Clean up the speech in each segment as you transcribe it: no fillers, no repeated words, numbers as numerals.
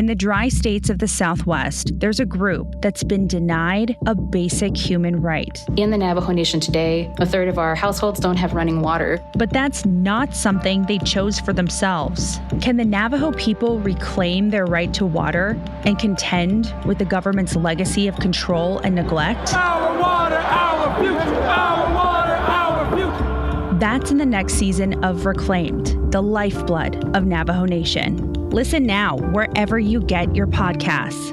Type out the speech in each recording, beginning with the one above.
In the dry states of the Southwest, there's a group that's been denied a basic human right. In the Navajo Nation today, a third of our households don't have running water. But that's not something they chose for themselves. Can the Navajo people reclaim their right to water and contend with the government's legacy of control and neglect? Our water, our future, our water, our future. That's in the next season of Reclaimed, the lifeblood of Navajo Nation. Listen now wherever you get your podcasts.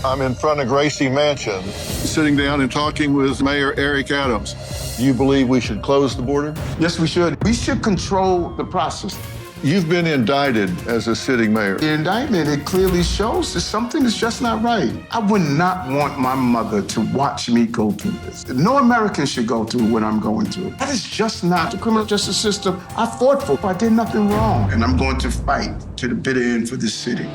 I'm in front of Gracie Mansion, sitting down and talking with Mayor Eric Adams. Do you believe we should close the border? Yes, we should. We should control the process. You've been indicted as a sitting mayor. The indictment, it clearly shows that something is just not right. I would not want my mother to watch me go through this. No American should go through what I'm going through. That is just not the criminal justice system I fought for. I did nothing wrong, and I'm going to fight to the bitter end for this city.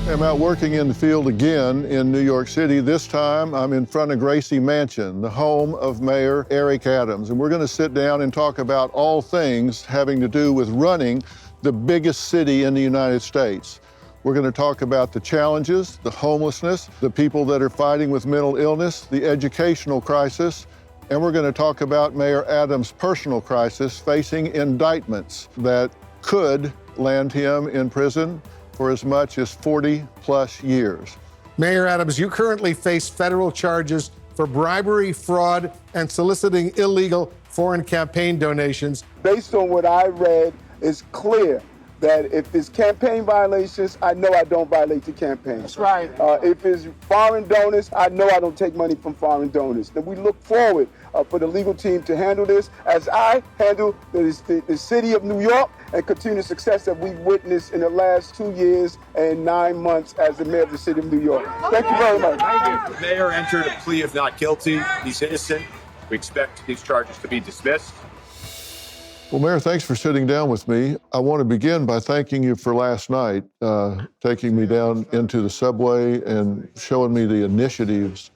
I'm out working in the field again in New York City. This time I'm in front of Gracie Mansion, the home of Mayor Eric Adams. And we're going to sit down and talk about all things having to do with running the biggest city in the United States. We're going to talk about the challenges, the homelessness, the people that are fighting with mental illness, the educational crisis, and we're going to talk about Mayor Adams' personal crisis facing indictments that could land him in prison for as much as 40+ years. Mayor Adams, you currently face federal charges for bribery, fraud, and soliciting illegal foreign campaign donations. Based on what I read, it's clear that if it's campaign violations, I know I don't violate the campaign. That's right. If it's foreign donors, I know I don't take money from foreign donors. Then we look forward for the legal team to handle this as I handle the city of New York and continue the success that we've witnessed in the last 2 years and 9 months as the mayor of the city of New York. Thank you very much. Thank you. The mayor entered a plea of not guilty. He's innocent. We expect these charges to be dismissed. Well, Mayor, thanks for sitting down with me. I want to begin by thanking you for last night, taking me down into the subway and showing me the initiatives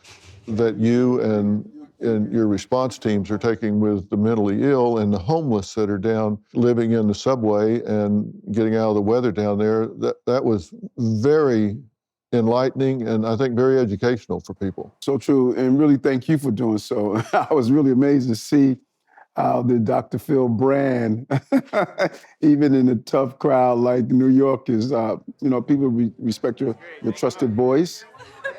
that you and your response teams are taking with the mentally ill and the homeless that are down living in the subway and getting out of the weather down there. That was very enlightening and I think very educational for people. So true, and really thank you for doing so. I was really amazed to see how the Dr. Phil brand, even in a tough crowd like New York, is, people respect your trusted voice.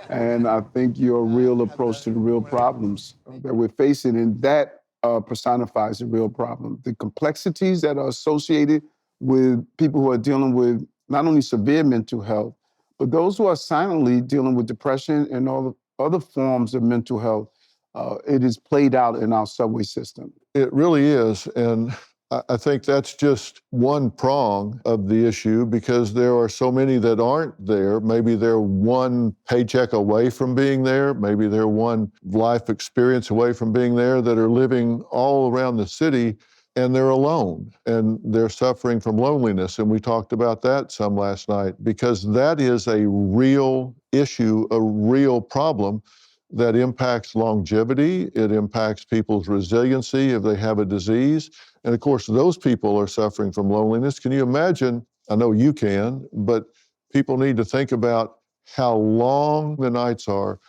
And I think your real approach to the real problems that we're facing, and that personifies the real problem. The complexities that are associated with people who are dealing with not only severe mental health, but those who are silently dealing with depression and all the other forms of mental health. It is played out in our subway system. It really is, and I think that's just one prong of the issue because there are so many that aren't there. Maybe they're one paycheck away from being there. Maybe they're one life experience away from being there that are living all around the city and they're alone and they're suffering from loneliness. And we talked about that some last night because that is a real issue, a real problem that impacts longevity. It impacts people's resiliency if they have a disease. And of course, those people are suffering from loneliness. Can you imagine? I know you can, but people need to think about how long the nights are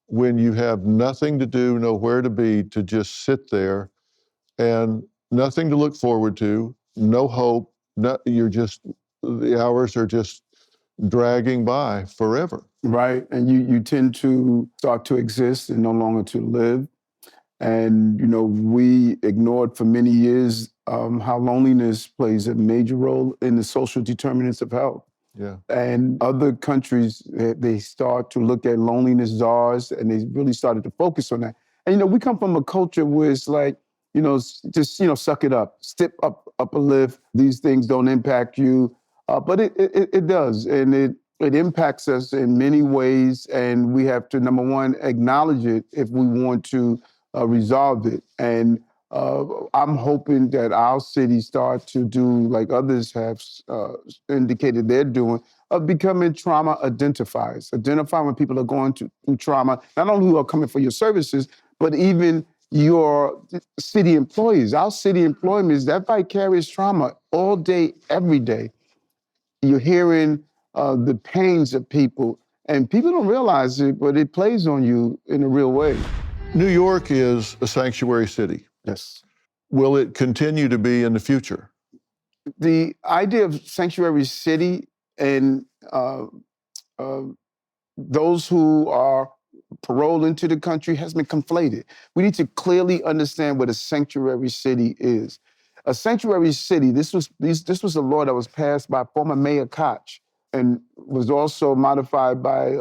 when you have nothing to do, nowhere to be, to just sit there and nothing to look forward to, no hope. The hours are just dragging by forever. Right, and you tend to start to exist and no longer to live. And, we ignored for many years how loneliness plays a major role in the social determinants of health. Yeah. And other countries, they start to look at loneliness czars and they really started to focus on that. And, we come from a culture where it's like, suck it up, step up a lift. These things don't impact you. But it does, and it impacts us in many ways, and we have to, number one, acknowledge it if we want to resolve it. And I'm hoping that our city start to do, like others have indicated they're doing, of becoming trauma identifiers, identifying when people are going through trauma, not only who are coming for your services, but even your city employees. Our city employees, that vicarious trauma all day, every day. You're hearing the pains of people, and people don't realize it, but it plays on you in a real way. New York is a sanctuary city. Yes. Will it continue to be in the future? The idea of sanctuary city and those who are paroled into the country has been conflated. We need to clearly understand what a sanctuary city is. A sanctuary city, this was a law that was passed by former Mayor Koch and was also modified by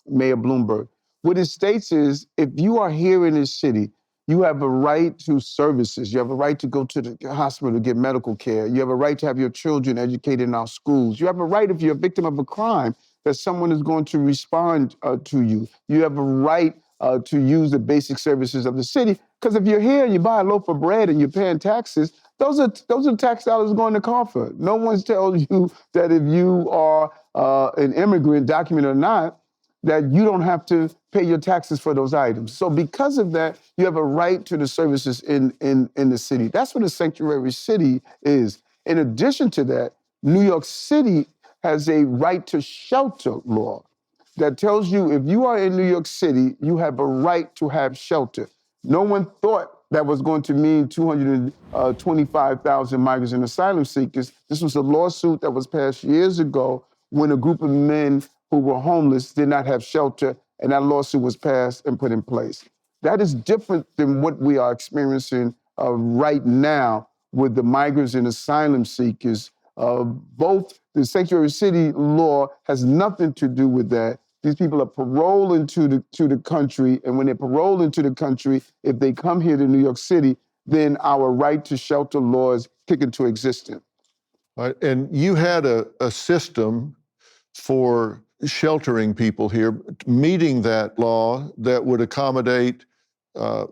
Mayor Bloomberg. What it states is, if you are here in this city, you have a right to services. You have a right to go to the hospital to get medical care. You have a right to have your children educated in our schools. You have a right, if you're a victim of a crime, that someone is going to respond to you. You have a right to use the basic services of the city. Because if you're here and you buy a loaf of bread and you're paying taxes, those are tax dollars going to coffers. No one's telling you that if you are an immigrant, documented or not, that you don't have to pay your taxes for those items. So because of that, you have a right to the services in the city. That's what a sanctuary city is. In addition to that, New York City has a right to shelter law that tells you if you are in New York City, you have a right to have shelter. No one thought that was going to mean 225,000 migrants and asylum seekers. This was a lawsuit that was passed years ago when a group of men who were homeless did not have shelter, and that lawsuit was passed and put in place. That is different than what we are experiencing right now with the migrants and asylum seekers. Both the sanctuary city law has nothing to do with that. These people are paroled into the country, and when they're paroled into the country, if they come here to New York City, then our right to shelter laws kick into existence. Right. And you had a system for sheltering people here, meeting that law that would accommodate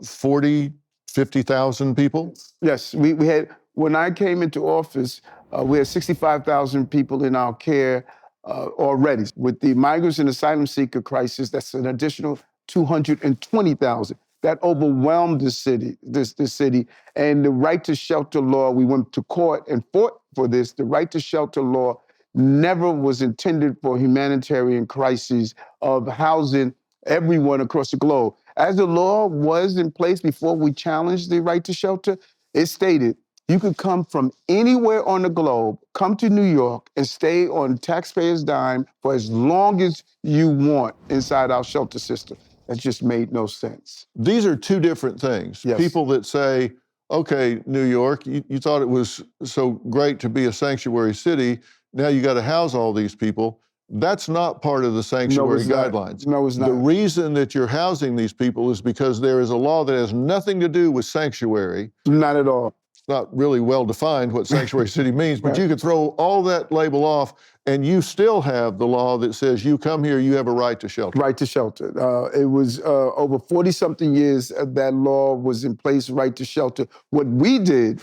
40, 50,000 people? Yes, we had, when I came into office, we had 65,000 people in our care already. With the migrants and asylum seeker crisis, that's an additional 220,000. That overwhelmed the city, this city. And the right to shelter law, we went to court and fought for this. The right to shelter law never was intended for humanitarian crises of housing everyone across the globe. As the law was in place before we challenged the right to shelter, it stated you could come from anywhere on the globe, come to New York, and stay on taxpayers' dime for as long as you want inside our shelter system. That just made no sense. These are two different things. Yes. People that say, okay, New York, you thought it was so great to be a sanctuary city, now you got to house all these people. That's not part of the sanctuary guidelines. No, it's not. The reason that you're housing these people is because there is a law that has nothing to do with sanctuary. Not at all. It's not really well defined what sanctuary city means, but Right. you could throw all that label off and you still have the law that says you come here, you have a right to shelter. Right to shelter. It was over 40-something years that law was in place, right to shelter. What we did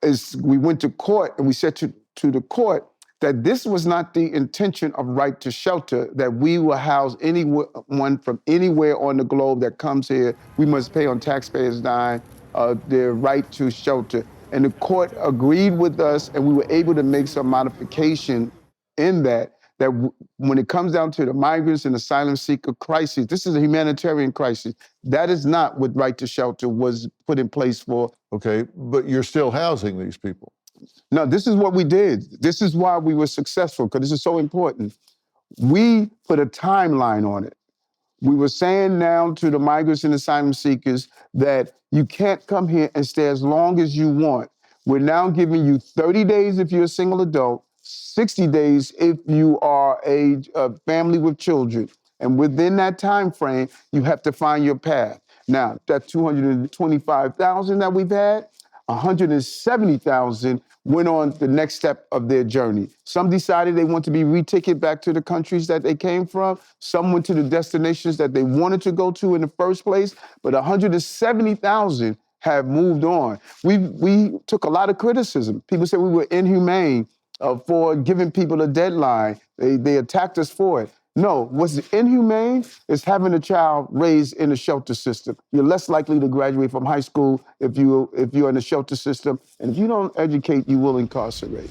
is we went to court and we said to the court that this was not the intention of right to shelter, that we will house anyone from anywhere on the globe that comes here. We must pay on taxpayers' dime their right to shelter. And the court agreed with us, and we were able to make some modification in that when it comes down to the migrants and asylum seeker crisis, this is a humanitarian crisis. That is not what right to shelter was put in place for. Okay, but you're still housing these people. No, this is what we did. This is why we were successful, because this is so important. We put a timeline on it. We were saying now to the migrants and asylum seekers that you can't come here and stay as long as you want. We're now giving you 30 days if you're a single adult, 60 days if you are a family with children. And within that time frame, you have to find your path. Now, that 225,000 that we've had, 170,000 went on the next step of their journey. Some decided they want to be reticketed back to the countries that they came from. Some went to the destinations that they wanted to go to in the first place, but 170,000 have moved on. We took a lot of criticism. People said we were inhumane. for giving people a deadline. They attacked us for it. No, what's inhumane is having a child raised in a shelter system. You're less likely to graduate from high school if you're in a shelter system, and if you don't educate, you will incarcerate.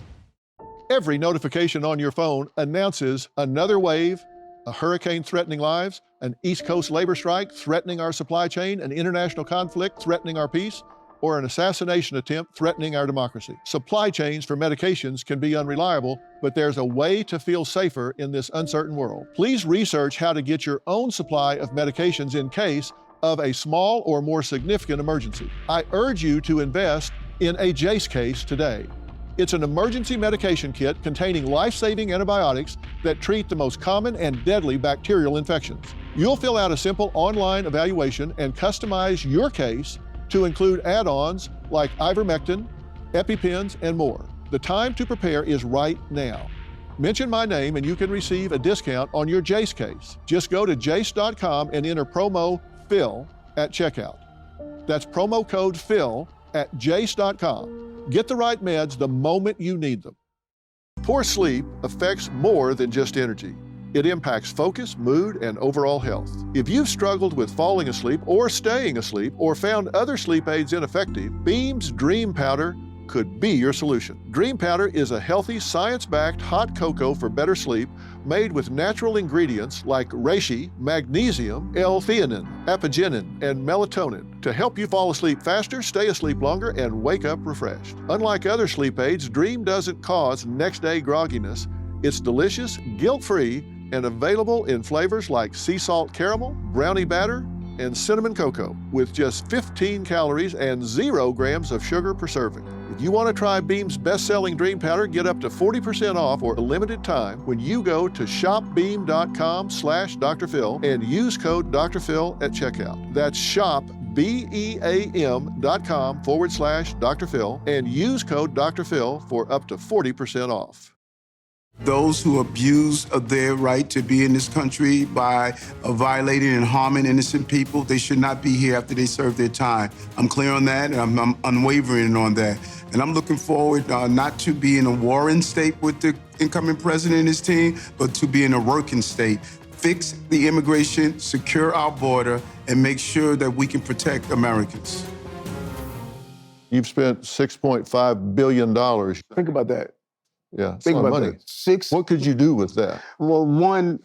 Every notification on your phone announces another wave, a hurricane threatening lives, an East Coast labor strike threatening our supply chain, an international conflict threatening our peace, or an assassination attempt threatening our democracy. Supply chains for medications can be unreliable, but there's a way to feel safer in this uncertain world. Please research how to get your own supply of medications in case of a small or more significant emergency. I urge you to invest in a JACE case today. It's an emergency medication kit containing life-saving antibiotics that treat the most common and deadly bacterial infections. You'll fill out a simple online evaluation and customize your case to include add-ons like ivermectin, EpiPens, and more. The time to prepare is right now. Mention my name and you can receive a discount on your JACE case. Just go to jace.com and enter promo PHIL at checkout. That's promo code PHIL at jace.com. Get the right meds the moment you need them. Poor sleep affects more than just energy. It impacts focus, mood, and overall health. If you've struggled with falling asleep or staying asleep or found other sleep aids ineffective, Beam's Dream Powder could be your solution. Dream Powder is a healthy, science-backed hot cocoa for better sleep made with natural ingredients like reishi, magnesium, L-theanine, apigenin, and melatonin to help you fall asleep faster, stay asleep longer, and wake up refreshed. Unlike other sleep aids, Dream doesn't cause next-day grogginess. It's delicious, guilt-free, and available in flavors like sea salt caramel, brownie batter, and cinnamon cocoa with just 15 calories and 0 grams of sugar per serving. If you want to try Beam's best-selling Dream Powder, get up to 40% off for a limited time when you go to shopbeam.com/Dr. Phil and use code Dr. Phil at checkout. That's shopbeam.com/Dr. Phil and use code Dr. Phil for up to 40% off. Those who abuse of their right to be in this country by violating and harming innocent people, they should not be here after they serve their time. I'm clear on that, and I'm unwavering on that. And I'm looking forward not to be in a warring state with the incoming president and his team, but to be in a working state. Fix the immigration, secure our border, and make sure that we can protect Americans. You've spent $6.5 billion. Think about that. Yeah, Think about money. That. What could you do with that? Well, one,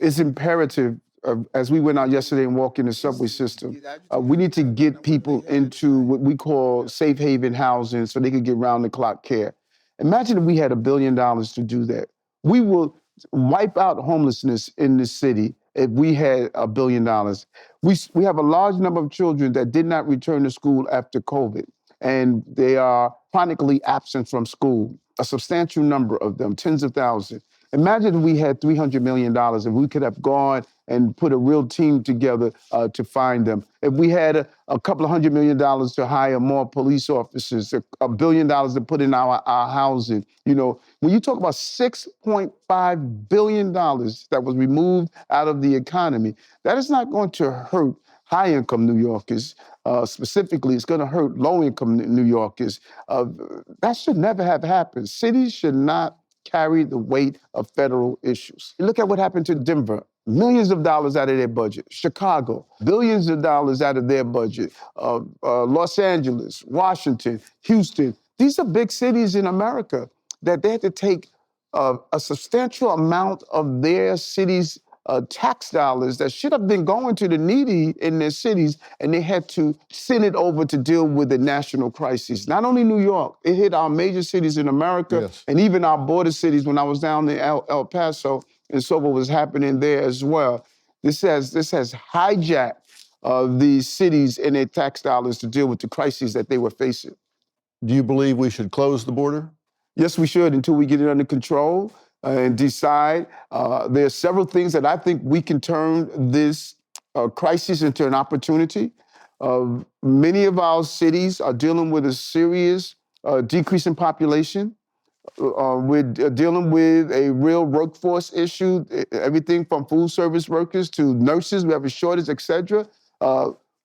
it's imperative, as we went out yesterday and walked in the subway system, we need to get people into what we call safe haven housing so they could get round-the-clock care. Imagine if we had $1 billion to do that. We will wipe out homelessness in this city if we had $1 billion. We have a large number of children that did not return to school after COVID, and they are chronically absent from school. A substantial number of them, tens of thousands. Imagine if we had $300 million and we could have gone and put a real team together to find them. If we had a couple of $100 million to hire more police officers, $1 billion to put in our housing. You know, when you talk about $6.5 billion that was removed out of the economy, that is not going to hurt high-income New Yorkers. Specifically, it's going to hurt low-income New Yorkers. That should never have happened. Cities should not carry the weight of federal issues. Look at what happened to Denver. Millions of dollars out of their budget. Chicago, billions of dollars out of their budget. Los Angeles, Washington, Houston. These are big cities in America that they had to take a substantial amount of their cities' tax dollars that should have been going to the needy in their cities, and they had to send it over to deal with the national crisis. Not only New York, it hit our major cities in America, yes, and even our border cities. When I was down in El Paso and saw what was happening there as well, this has hijacked these cities and their tax dollars to deal with the crises that they were facing. Do you believe we should close the border? Yes, we should, until we get it under control. And decide. There are several things that I think we can turn this crisis into an opportunity. Many of our cities are dealing with a serious decrease in population. We're dealing with a real workforce issue, everything from food service workers to nurses. We have a shortage, et cetera.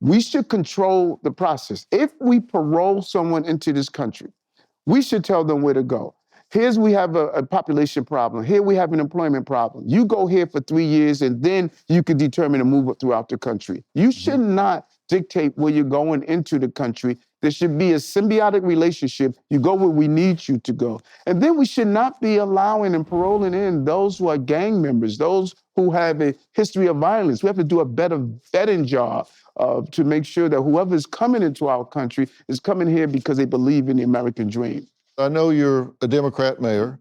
We should control the process. If we parole someone into this country, we should tell them where to go. Here's we have a population problem. Here we have an employment problem. You go here for 3 years and then you can determine to move throughout the country. You should not dictate where you're going into the country. There should be a symbiotic relationship. You go where we need you to go. And then we should not be allowing and paroling in those who are gang members, those who have a history of violence. We have to do a better vetting job to make sure that whoever is coming into our country is coming here because they believe in the American dream. I know you're a Democrat mayor,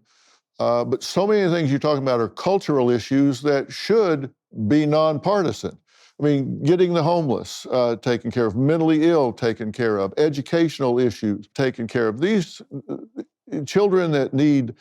but so many things you're talking about are cultural issues that should be nonpartisan. I mean, getting the homeless taken care of, mentally ill taken care of, educational issues taken care of. These children that need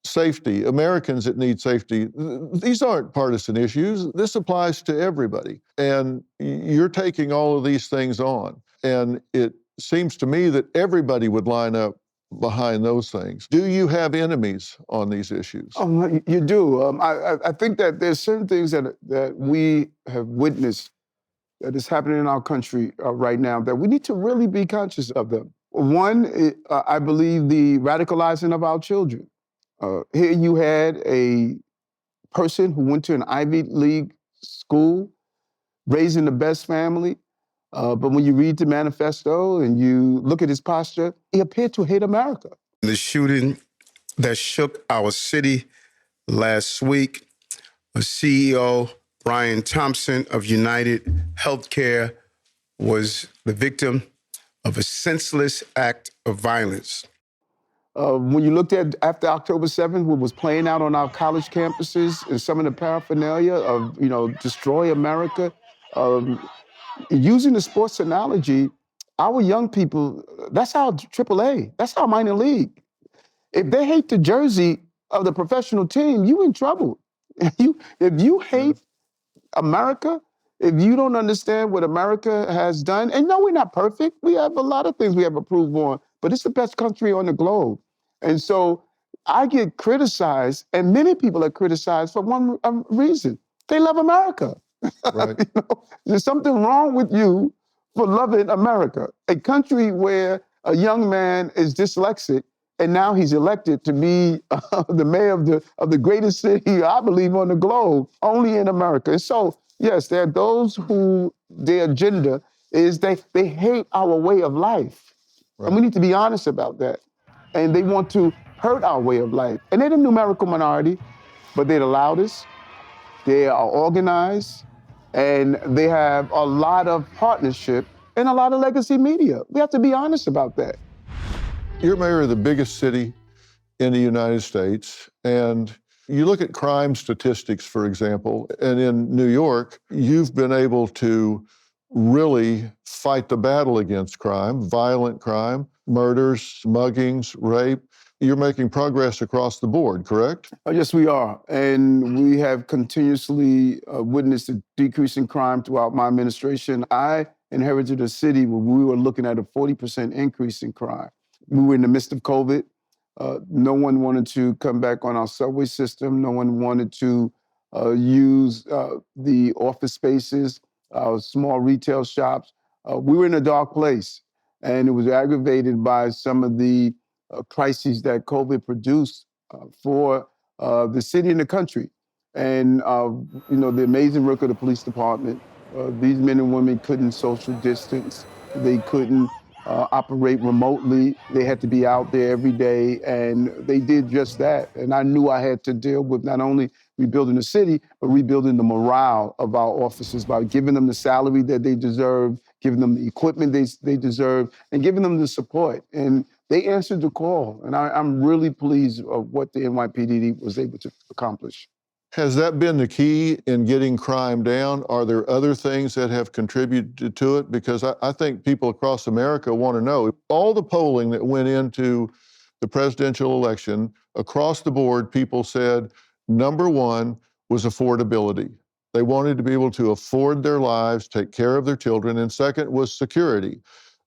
safety, Americans that need safety, these aren't partisan issues. This applies to everybody. And you're taking all of these things on. And it seems to me that everybody would line up behind those things. Do you have enemies on these issues? Oh, you do. I think that there's certain things that we have witnessed that is happening in our country right now that we need to really be conscious of them. One, I believe the radicalizing of our children. Here you had a person who went to an Ivy League school, raised in the best family, but when you read the manifesto and you look at his posture, he appeared to hate America. The shooting that shook our city last week, CEO Brian Thompson of United Healthcare was the victim of a senseless act of violence. When you looked at after October 7th, what was playing out on our college campuses and some of the paraphernalia of, destroy America, using the sports analogy, our young people, that's our AAA, that's our minor league. If they hate the jersey of the professional team, you in trouble. If you hate America, if you don't understand what America has done, and no, we're not perfect. We have a lot of things we have improved on, but it's the best country on the globe. And so I get criticized, and many people are criticized for one reason. They love America. Right. There's something wrong with you for loving America, a country where a young man is dyslexic, and now he's elected to be the mayor of the greatest city, I believe, on the globe, only in America. And so, yes, there are those who their agenda is they hate our way of life. Right. And we need to be honest about that. And they want to hurt our way of life. And they're the numerical minority, but they're the loudest, they are organized, and they have a lot of partnership and a lot of legacy media. We have to be honest about that. You're mayor of the biggest city in the United States, and you look at crime statistics, for example, and in New York, you've been able to really fight the battle against crime, violent crime, murders, muggings, rape. You're making progress across the board, correct? Yes, we are. And we have continuously witnessed a decrease in crime throughout my administration. I inherited a city where we were looking at a 40% increase in crime. We were in the midst of COVID. No one wanted to come back on our subway system. No one wanted to use the office spaces, small retail shops. We were in a dark place, and it was aggravated by some of the crises that COVID produced for the city and the country. And, the amazing work of the police department. These men and women couldn't social distance. They couldn't operate remotely. They had to be out there every day, and they did just that. And I knew I had to deal with not only rebuilding the city, but rebuilding the morale of our officers by giving them the salary that they deserve, giving them the equipment they deserve, and giving them the support. And they answered the call, and I'm really pleased of what the NYPD was able to accomplish. Has that been the key in getting crime down? Are there other things that have contributed to it? Because I think people across America want to know. All the polling that went into the presidential election, across the board, people said number one was affordability. They wanted to be able to afford their lives, take care of their children, and second was security.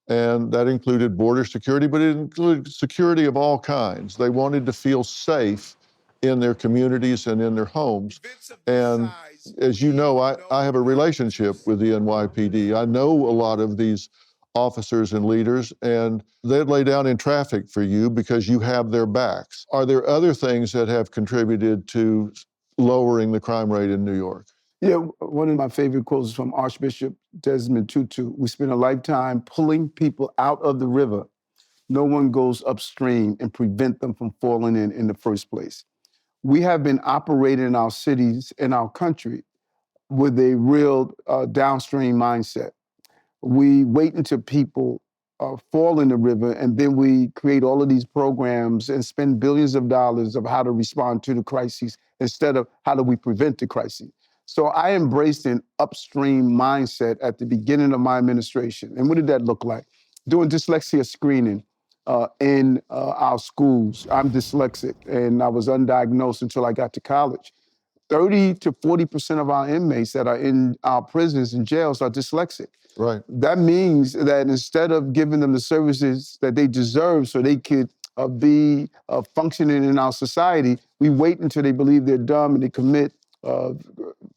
And that included border security, but it included security of all kinds. They wanted to feel safe in their communities and in their homes. And as you know, I have a relationship with the NYPD. I know a lot of these officers and leaders, and they'd lay down in traffic for you because you have their backs. Are there other things that have contributed to lowering the crime rate in New York? Yeah, one of my favorite quotes is from Archbishop Desmond Tutu. We spend a lifetime pulling people out of the river. No one goes upstream and prevent them from falling in the first place. We have been operating in our cities, in our country, with a real downstream mindset. We wait until people fall in the river, and then we create all of these programs and spend billions of dollars of how to respond to the crises instead of how do we prevent the crisis. So I embraced an upstream mindset at the beginning of my administration. And what did that look like? Doing dyslexia screening in our schools. I'm dyslexic, and I was undiagnosed until I got to college. 30 to 40% of our inmates that are in our prisons and jails are dyslexic. Right. That means that instead of giving them the services that they deserve so they could be functioning in our society, we wait until they believe they're dumb and they commit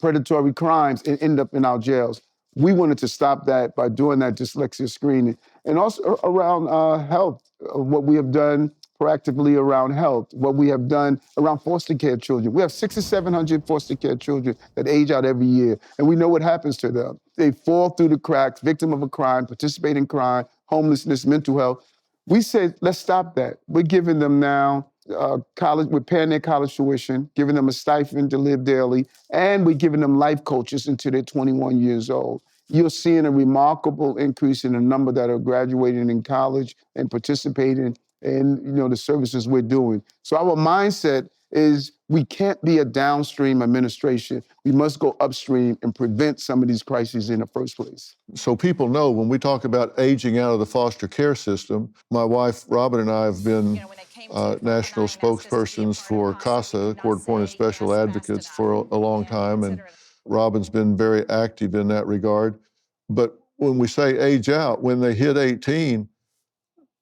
predatory crimes and end up in our jails. We wanted to stop that by doing that dyslexia screening. And also around health, what we have done proactively around health, what we have done around foster care children. We have 600 to 700 foster care children that age out every year, and we know what happens to them. They fall through the cracks, victim of a crime, participate in crime, homelessness, mental health. We said, let's stop that. We're giving them now college, we're paying their college tuition, giving them a stipend to live daily, and we're giving them life coaches until they're 21 years old. You're seeing a remarkable increase in the number that are graduating in college and participating in the services we're doing. So our mindset is we can't be a downstream administration. We must go upstream and prevent some of these crises in the first place. So people know when we talk about aging out of the foster care system, my wife, Robin, and I have been national spokespersons for CASA, Court-Appointed Special Advocates, for a long time, and Robin's been very active in that regard. But when we say age out, when they hit 18,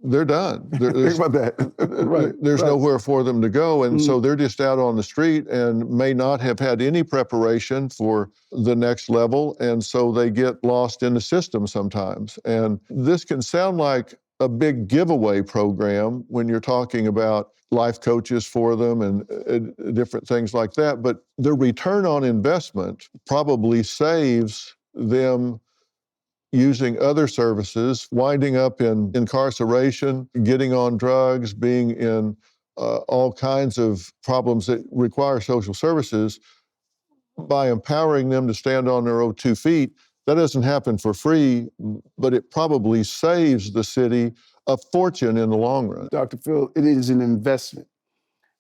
they're done. Think about that. Right. There's nowhere for them to go. And so they're just out on the street and may not have had any preparation for the next level. And so they get lost in the system sometimes. And this can sound like a big giveaway program when you're talking about life coaches for them and different things like that. But the return on investment probably saves them using other services, winding up in incarceration, getting on drugs, being in all kinds of problems that require social services. By empowering them to stand on their own 2 feet, that doesn't happen for free, but it probably saves the city a fortune in the long run. Dr. Phil, it is an investment.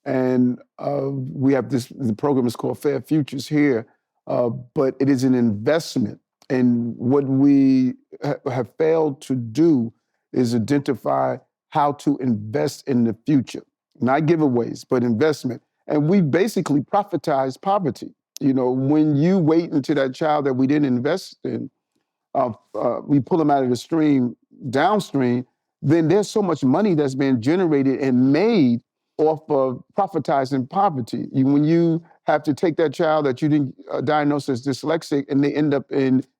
And we have the program is called Fair Futures here, but it is an investment. And what we have failed to do is identify how to invest in the future. Not giveaways, but investment. And we basically profitize poverty. When you wait until that child that we didn't invest in, we pull them out of the stream downstream, then there's so much money that's being generated and made off of profitizing poverty. When you have to take that child that you didn't diagnose as dyslexic and they end up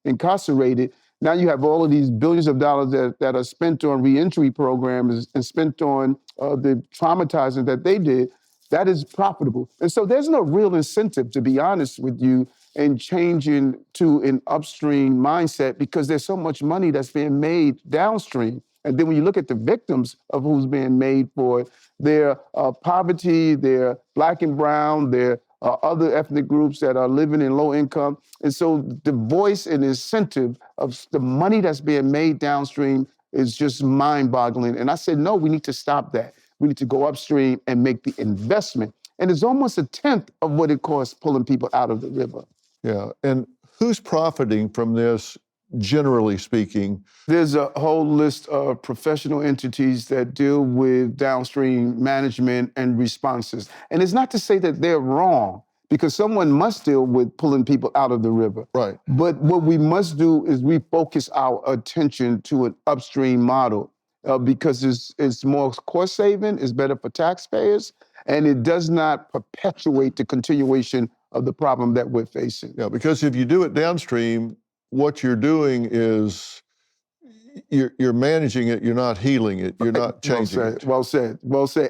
incarcerated, now you have all of these billions of dollars that are spent on reentry programs and spent on the traumatizing that they did. That is profitable. And so there's no real incentive, to be honest with you, in changing to an upstream mindset because there's so much money that's being made downstream. And then when you look at the victims of who's being made for it, they're poverty, they're Black and brown, they're other ethnic groups that are living in low income. And so the voice and incentive of the money that's being made downstream is just mind-boggling. And I said, no, we need to stop that. We need to go upstream and make the investment. And it's almost a tenth of what it costs pulling people out of the river. Yeah, and who's profiting from this, generally speaking? There's a whole list of professional entities that deal with downstream management and responses. And it's not to say that they're wrong, because someone must deal with pulling people out of the river. Right. But what we must do is refocus our attention to an upstream model because it's more cost saving, it's better for taxpayers, and it does not perpetuate the continuation of the problem that we're facing. Yeah, because if you do it downstream, what you're doing is you're managing it, you're not healing it, you're not changing it. Well said.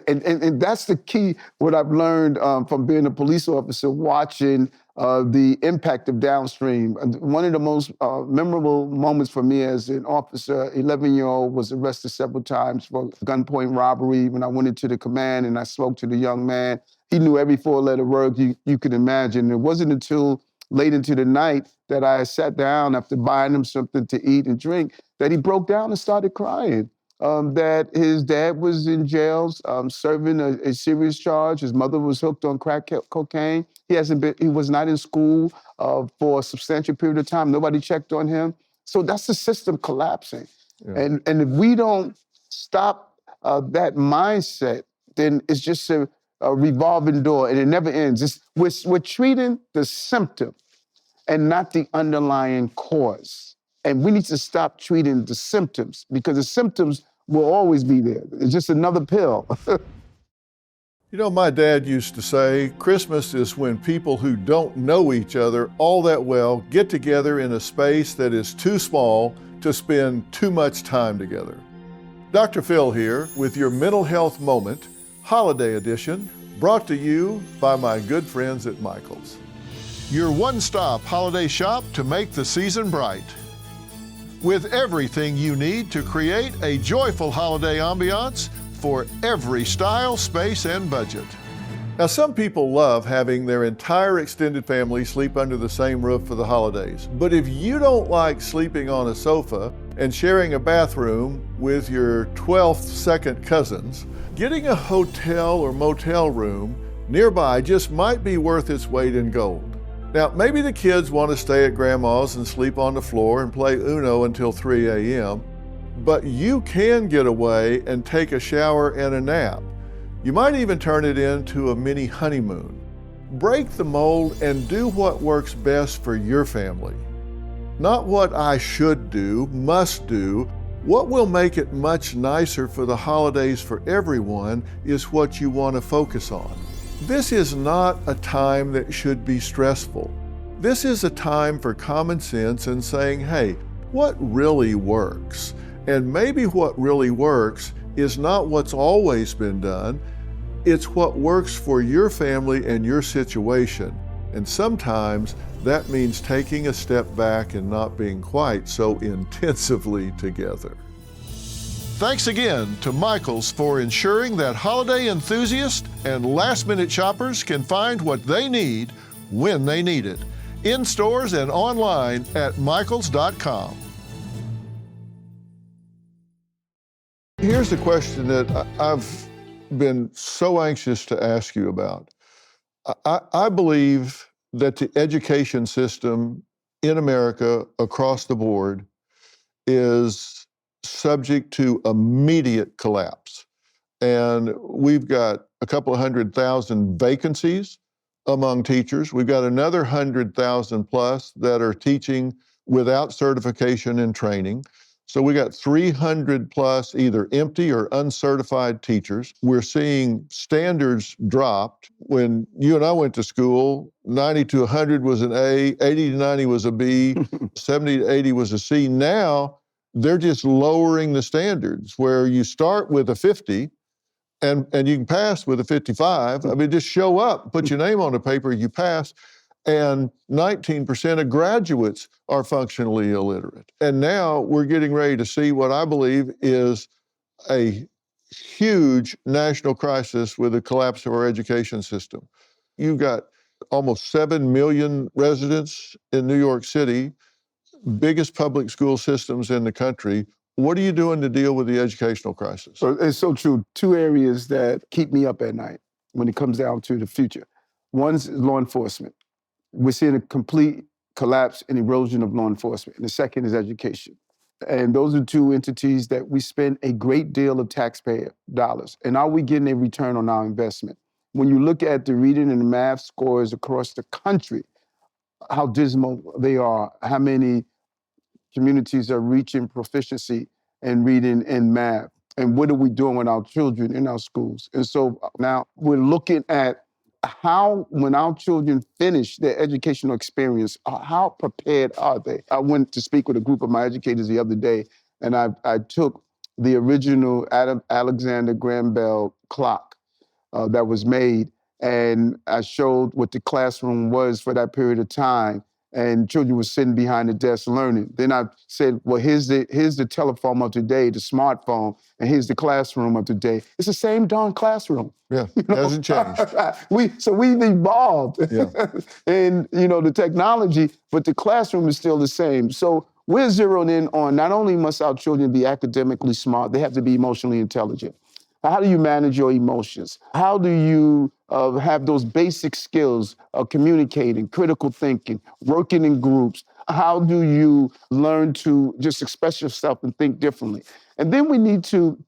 And that's the key, what I've learned from being a police officer, watching the impact of downstream. One of the most memorable moments for me as an officer, 11-year-old, was arrested several times for gunpoint robbery. When I went into the command and I spoke to the young man, he knew every four-letter word you could imagine. It wasn't until late into the night that I sat down after buying him something to eat and drink that he broke down and started crying. That his dad was in jail serving a serious charge. His mother was hooked on crack cocaine. He was not in school for a substantial period of time. Nobody checked on him. So that's the system collapsing. Yeah. And if we don't stop that mindset, then it's just a revolving door and it never ends. We're treating the symptom and not the underlying cause. And we need to stop treating the symptoms because the symptoms will always be there. It's just another pill. You know, my dad used to say, Christmas is when people who don't know each other all that well get together in a space that is too small to spend too much time together. Dr. Phil here with your Mental Health Moment, Holiday Edition, brought to you by my good friends at Michael's. Your one-stop holiday shop to make the season bright. With everything you need to create a joyful holiday ambiance for every style, space, and budget. Now, some people love having their entire extended family sleep under the same roof for the holidays. But if you don't like sleeping on a sofa and sharing a bathroom with your 12th second cousins, getting a hotel or motel room nearby just might be worth its weight in gold. Now, maybe the kids want to stay at grandma's and sleep on the floor and play Uno until 3 a.m., but you can get away and take a shower and a nap. You might even turn it into a mini honeymoon. Break the mold and do what works best for your family. Not what I should do, must do. What will make it much nicer for the holidays for everyone is what you want to focus on. This is not a time that should be stressful. This is a time for common sense and saying, hey, what really works? And maybe what really works is not what's always been done. It's what works for your family and your situation. And sometimes that means taking a step back and not being quite so intensively together. Thanks again to Michael's for ensuring that holiday enthusiasts and last-minute shoppers can find what they need when they need it. In stores and online at michaels.com. Here's the question that I've been so anxious to ask you about. I believe that the education system in America across the board is subject to immediate collapse. And we've got a couple of 100,000 vacancies among teachers. We've got another 100,000 plus that are teaching without certification and training. So we got 300 plus either empty or uncertified teachers. We're seeing standards dropped. When you and I went to school, 90 to 100 was an A, 80 to 90 was a B, 70 to 80 was a C. Now, they're just lowering the standards where you start with a 50 and you can pass with a 55. I mean, just show up, put your name on the paper, you pass. And 19% of graduates are functionally illiterate. And now we're getting ready to see what I believe is a huge national crisis with the collapse of our education system. You've got almost 7 million residents in New York City, biggest public school systems in the country. What are you doing to deal with the educational crisis? It's so true. Two areas that keep me up at night when it comes down to the future. One's law enforcement. We're seeing a complete collapse and erosion of law enforcement. And the second is education. And those are two entities that we spend a great deal of taxpayer dollars. And are we getting a return on our investment? When you look at the reading and the math scores across the country, how dismal they are, how many communities are reaching proficiency in reading and math, and what are we doing with our children in our schools? And so now we're looking at how, when our children finish their educational experience, how prepared are they? I went to speak with a group of my educators the other day, and I took the original Alexander Graham Bell clock that was made, and I showed what the classroom was for that period of time, and children were sitting behind the desk learning. Then I said, well, here's the telephone of today, the smartphone, and here's the classroom of today. It's the same darn classroom. Yeah, hasn't changed. We've evolved Yeah. in the technology, but the classroom is still the same. So we're zeroing in on not only must our children be academically smart, they have to be emotionally intelligent. How do you manage your emotions? How do you have those basic skills of communicating, critical thinking, working in groups? How do you learn to just express yourself and think differently? And then we need to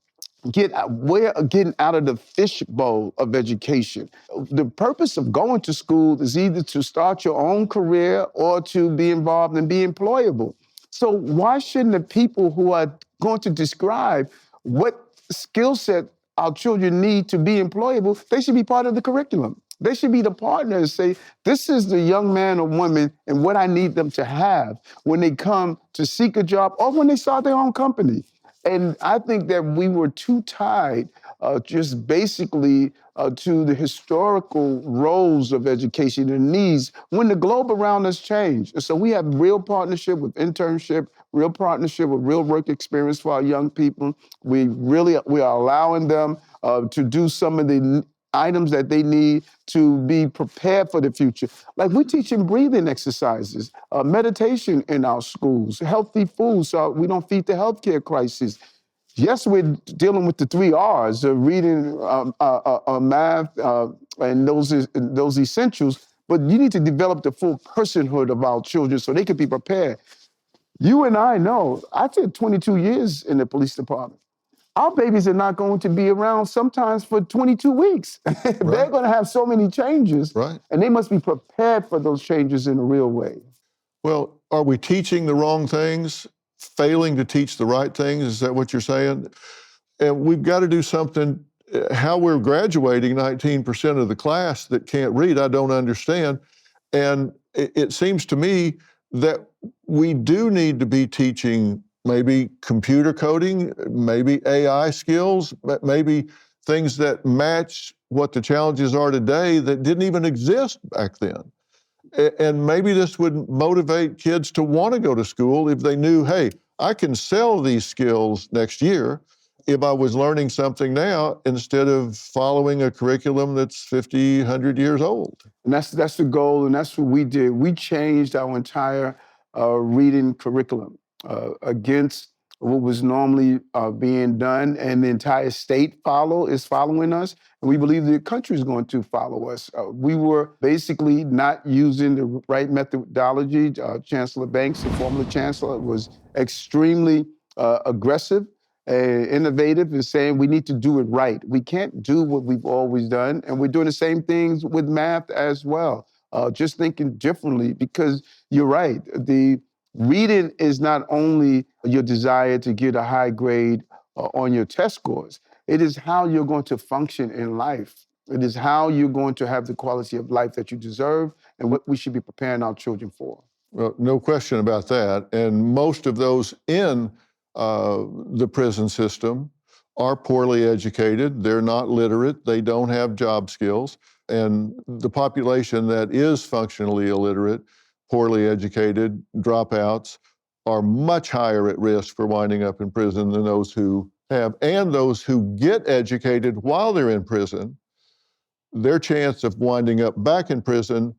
getting out of the fishbowl of education. The purpose of going to school is either to start your own career or to be involved and be employable. So why shouldn't the people who are going to describe what skill set our children need to be employable, they should be part of the curriculum. They should be the partner and say, this is the young man or woman and what I need them to have when they come to seek a job or when they start their own company. And I think that we were too tied just basically to the historical roles of education and needs when the globe around us changed. And so we have real partnership with internship, real partnership with real work experience for our young people. We are allowing them to do some of the items that they need to be prepared for the future. Like we're teaching breathing exercises, meditation in our schools, healthy food so we don't feed the healthcare crisis. Yes, we're dealing with the 3 R's, reading, math, and those essentials, but you need to develop the full personhood of our children so they can be prepared. You and I know, I did 22 years in the police department. Our babies are not going to be around sometimes for 22 weeks. They're going to have so many changes, and they must be prepared for those changes in a real way. Well, are we teaching the wrong things, failing to teach the right things? Is that what you're saying? And we've got to do something. How we're graduating 19% of the class that can't read, I don't understand. And it seems to me that we do need to be teaching maybe computer coding, maybe AI skills, maybe things that match what the challenges are today that didn't even exist back then. And maybe this would motivate kids to want to go to school if they knew, hey, I can sell these skills next year if I was learning something now instead of following a curriculum that's 50, 100 years old. And that's the goal, and that's what we did. We changed our entire reading curriculum against what was normally being done, and the entire state is following us, and we believe the country is going to follow us. We were basically not using the right methodology. Chancellor Banks, the former chancellor, was extremely aggressive, innovative, in saying we need to do it right. We can't do what we've always done, and we're doing the same things with math as well, just thinking differently, because you're right. The reading is not only your desire to get a high grade on your test scores, it is how you're going to function in life. It is how you're going to have the quality of life that you deserve and what we should be preparing our children for. Well, no question about that. And most of those in the prison system are poorly educated. They're not literate. They don't have job skills. And the population that is functionally illiterate, poorly educated, dropouts, are much higher at risk for winding up in prison than those who have. And those who get educated while they're in prison, their chance of winding up back in prison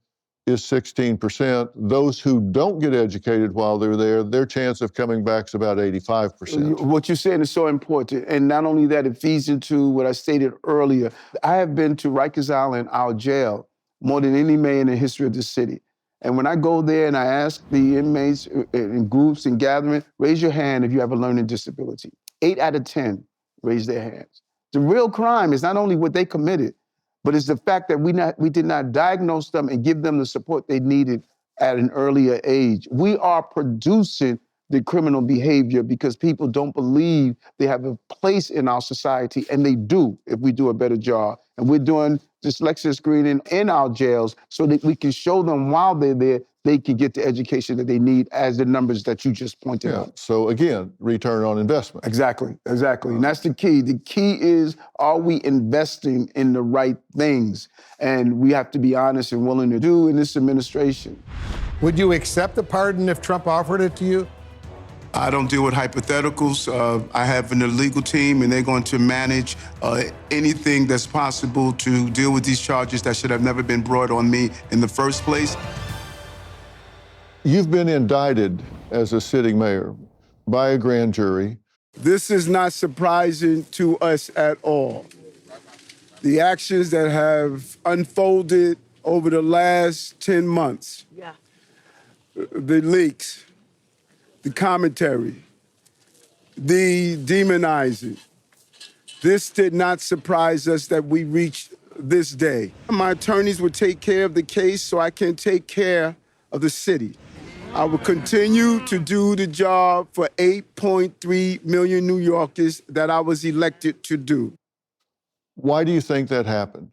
is 16%. Those who don't get educated while they're there, their chance of coming back is about 85%. What you're saying is so important. And not only that, it feeds into what I stated earlier. I have been to Rikers Island, our jail, more than any man in the history of the city. And when I go there and I ask the inmates in groups and gathering, raise your hand if you have a learning disability. 8 out of 10 raise their hands. The real crime is not only what they committed, but it's the fact that we did not diagnose them and give them the support they needed at an earlier age. We are producing the criminal behavior because people don't believe they have a place in our society, and they do if we do a better job. And we're doing dyslexia screening in our jails so that we can show them while they're there, they can get the education that they need as the numbers that you just pointed out. So again, return on investment. Exactly. And that's the key. The key is, are we investing in the right things? And we have to be honest and willing to do in this administration. Would you accept a pardon if Trump offered it to you? I don't deal with hypotheticals. I have an legal team, and they're going to manage anything that's possible to deal with these charges that should have never been brought on me in the first place. You've been indicted as a sitting mayor by a grand jury. This is not surprising to us at all. The actions that have unfolded over the last 10 months, the leaks, the commentary, the demonizing. This did not surprise us that we reached this day. My attorneys would take care of the case so I can take care of the city. I will continue to do the job for 8.3 million New Yorkers that I was elected to do. Why do you think that happened?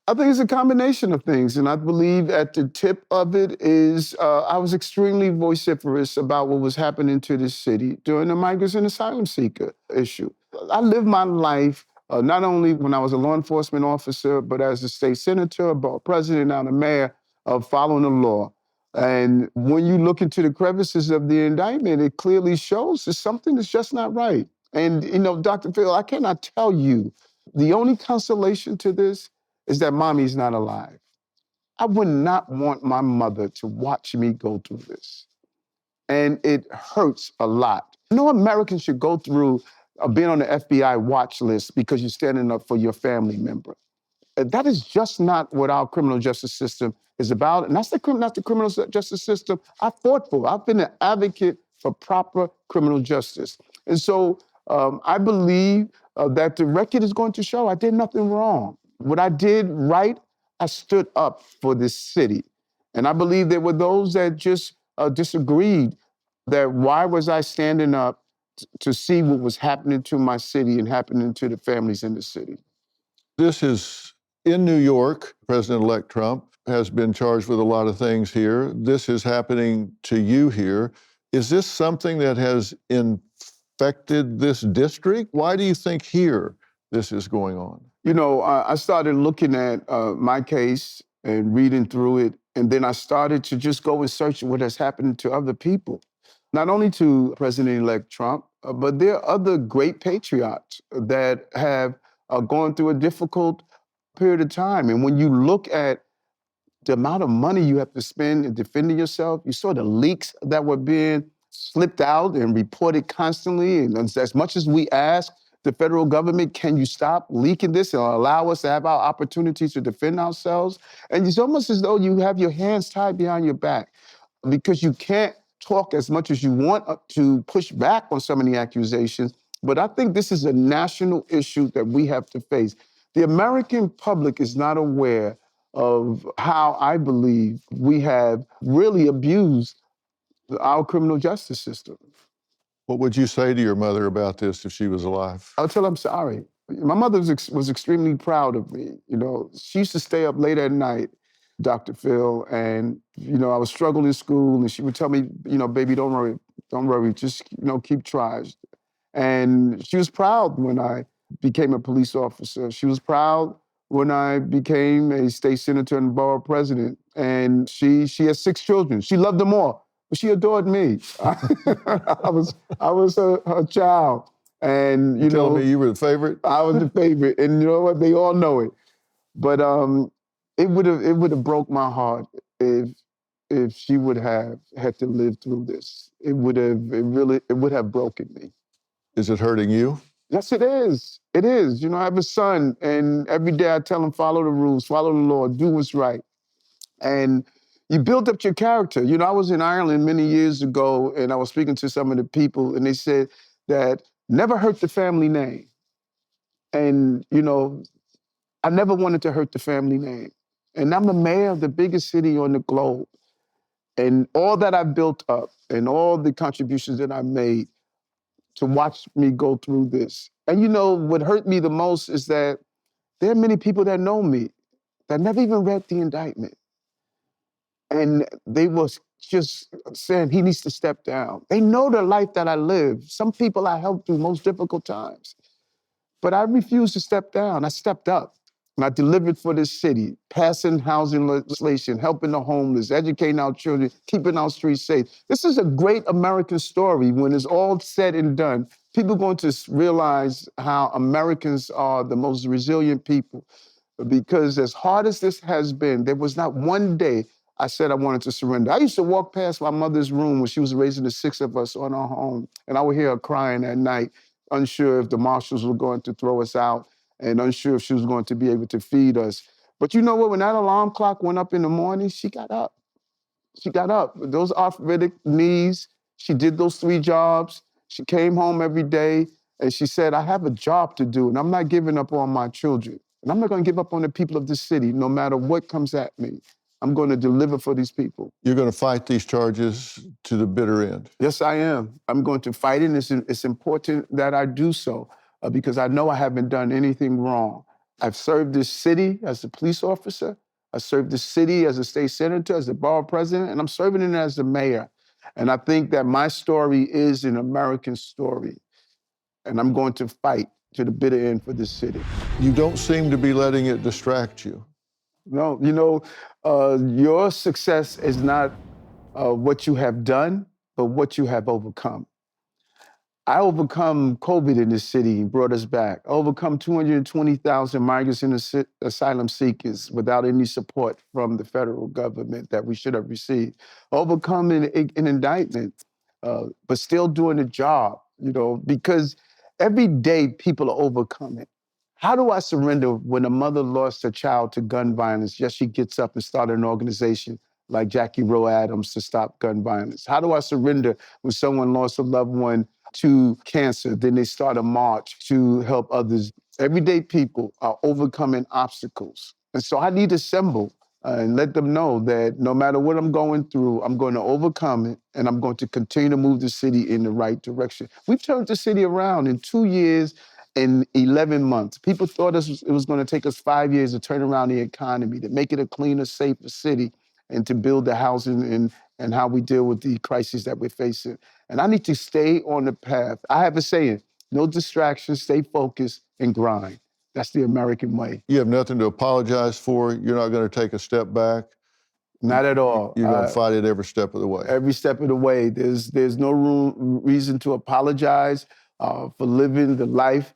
I think it's a combination of things, and I believe at the tip of it is I was extremely vociferous about what was happening to this city during the migrants and asylum seeker issue. I lived my life not only when I was a law enforcement officer, but as a state senator, a borough president, and a mayor, of following the law. And when you look into the crevices of the indictment, it clearly shows there's something that's just not right. And, you know, Dr. Phil, I cannot tell you, the only consolation to this is that mommy's not alive. I would not want my mother to watch me go through this. And it hurts a lot. No American should go through being on the FBI watch list because you're standing up for your family member. That is just not what our criminal justice system is about. And that's the criminal justice system I fought for. I've been an advocate for proper criminal justice. And so I believe that the record is going to show I did nothing wrong. What I did right, I stood up for this city. And I believe there were those that just disagreed that why was I standing up to see what was happening to my city and happening to the families in the city. This is in New York. President-elect Trump has been charged with a lot of things here. This is happening to you here. Is this something that has infected this district? Why do you think here this is going on? You know, I started looking at my case and reading through it, and then I started to just go and search what has happened to other people. Not only to President-elect Trump, but there are other great patriots that have gone through a difficult period of time. And when you look at the amount of money you have to spend in defending yourself, you saw the leaks that were being slipped out and reported constantly. And as much as we ask the federal government, can you stop leaking this and allow us to have our opportunities to defend ourselves? And it's almost as though you have your hands tied behind your back because you can't talk as much as you want to push back on some of the accusations. But I think this is a national issue that we have to face. The American public is not aware of how I believe we have really abused our criminal justice system. What would you say to your mother about this if she was alive? I'll tell her I'm sorry. My mother was extremely proud of me. You know, she used to stay up late at night, Dr. Phil, and, you know, I was struggling in school, and she would tell me, you know, baby, don't worry, just, you know, keep trying. And she was proud when I became a police officer. She was proud when I became a state senator and borough president. And she has 6 children. She loved them all, but she adored me. I was her child. And you know, telling me you were the favorite? I was the favorite, and you know what? They all know it. But it would have broke my heart if she would have had to live through this. It would have broken me. Is it hurting you? Yes, it is. It is. You know, I have a son, and every day I tell him, follow the rules, follow the law, do what's right. And you build up your character. You know, I was in Ireland many years ago, and I was speaking to some of the people, and they said that never hurt the family name. And, you know, I never wanted to hurt the family name. And I'm the mayor of the biggest city on the globe. And all that I built up and all the contributions that I made to watch me go through this. And you know, what hurt me the most is that there are many people that know me. that never even read the indictment. And they was just saying he needs to step down. They know the life that I live. Some people I helped through most difficult times. But I refused to step down. I stepped up. And I delivered for this city, passing housing legislation, helping the homeless, educating our children, keeping our streets safe. This is a great American story. When it's all said and done, people are going to realize how Americans are the most resilient people. Because as hard as this has been, there was not one day I said I wanted to surrender. I used to walk past my mother's room when she was raising the 6 of us on our home, and I would hear her crying at night, unsure if the marshals were going to throw us out and unsure if she was going to be able to feed us. But you know what? When that alarm clock went up in the morning, she got up. She got up. With those arthritic knees, she did those 3 jobs. She came home every day, and she said, I have a job to do, and I'm not giving up on my children. And I'm not going to give up on the people of this city, no matter what comes at me. I'm going to deliver for these people. You're going to fight these charges to the bitter end. Yes, I am. I'm going to fight it. It's important that I do so because I know I haven't done anything wrong. I've served this city as a police officer. I served the city as a state senator, as a borough president, and I'm serving it as the mayor. And I think that my story is an American story. And I'm going to fight to the bitter end for this city. You don't seem to be letting it distract you. No, you know, your success is not what you have done, but what you have overcome. I overcome COVID in this city and brought us back. I overcome 220,000 migrants and asylum seekers without any support from the federal government that we should have received. Overcome an indictment, but still doing the job, you know, because every day people are overcoming. How do I surrender when a mother lost a child to gun violence? Yes, she gets up and started an organization like Jackie Rowe Adams to stop gun violence. How do I surrender when someone lost a loved one to cancer? Then they start a march to help others. Everyday people are overcoming obstacles. And so I need to assemble and let them know that no matter what I'm going through, I'm going to overcome it, and I'm going to continue to move the city in the right direction. We've turned the city around in 2 years in 11 months. People thought it was going to take us 5 years to turn around the economy, to make it a cleaner, safer city, and to build the housing and how we deal with the crises that we're facing. And I need to stay on the path. I have a saying, no distractions, stay focused, and grind. That's the American way. You have nothing to apologize for. You're not going to take a step back. Not at all. You're going to fight it every step of the way. Every step of the way. There's no reason to apologize for living the life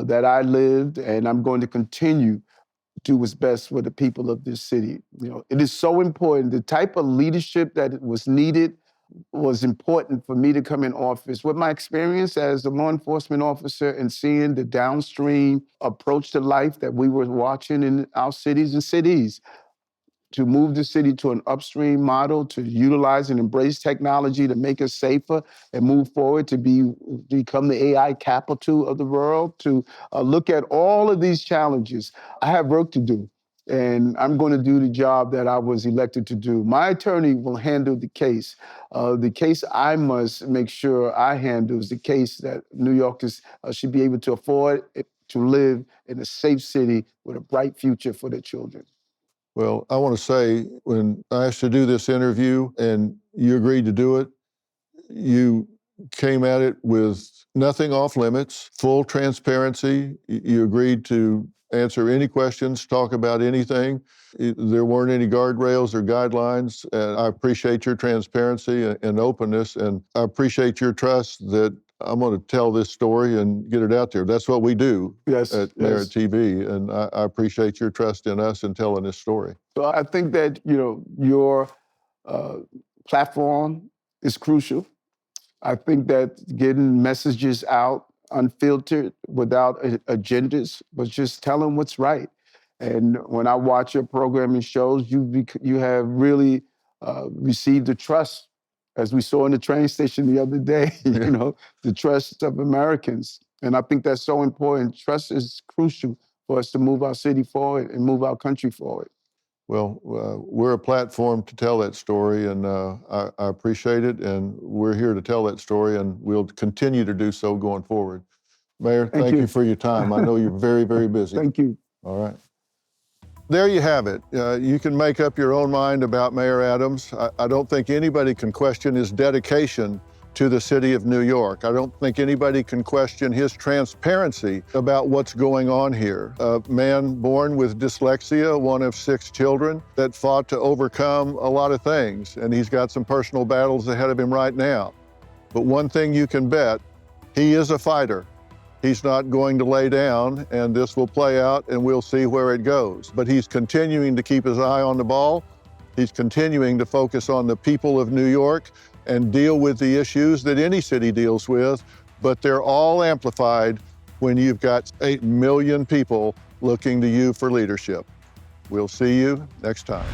that I lived, and I'm going to continue to do what's best for the people of this city. You know, it is so important. The type of leadership that was needed was important for me to come in office. With my experience as a law enforcement officer and seeing the downstream approach to life that we were watching in our cities and cities, to move the city to an upstream model, to utilize and embrace technology to make us safer and move forward to become the AI capital of the world, to look at all of these challenges. I have work to do, and I'm going to do the job that I was elected to do. My attorney will handle the case. The case I must make sure I handle is the case that New Yorkers should be able to afford to live in a safe city with a bright future for their children. Well, I want to say, when I asked you to do this interview and you agreed to do it, you came at it with nothing off limits, full transparency. You agreed to answer any questions, talk about anything. There weren't any guardrails or guidelines. And I appreciate your transparency and openness. And I appreciate your trust that I'm going to tell this story and get it out there. That's what we do at Merit TV. And I appreciate your trust in us and telling this story. So I think that, you know, your platform is crucial. I think that getting messages out unfiltered, without agendas, but just telling what's right. And when I watch your programming shows, you have really received the trust, as we saw in the train station the other day, you know, the trust of Americans. And I think that's so important. Trust is crucial for us to move our city forward and move our country forward. Well, we're a platform to tell that story, and I appreciate it, and we're here to tell that story, and we'll continue to do so going forward. Mayor, thank you for your time. I know you're very, very busy. Thank you. All right. There you have it. You can make up your own mind about Mayor Adams. I don't think anybody can question his dedication to the city of New York. I don't think anybody can question his transparency about what's going on here. A man born with dyslexia, one of 6 children, that fought to overcome a lot of things, and he's got some personal battles ahead of him right now. But one thing you can bet, he is a fighter. He's not going to lay down, and this will play out, and we'll see where it goes. But he's continuing to keep his eye on the ball. He's continuing to focus on the people of New York and deal with the issues that any city deals with, but they're all amplified when you've got 8 million people looking to you for leadership. We'll see you next time.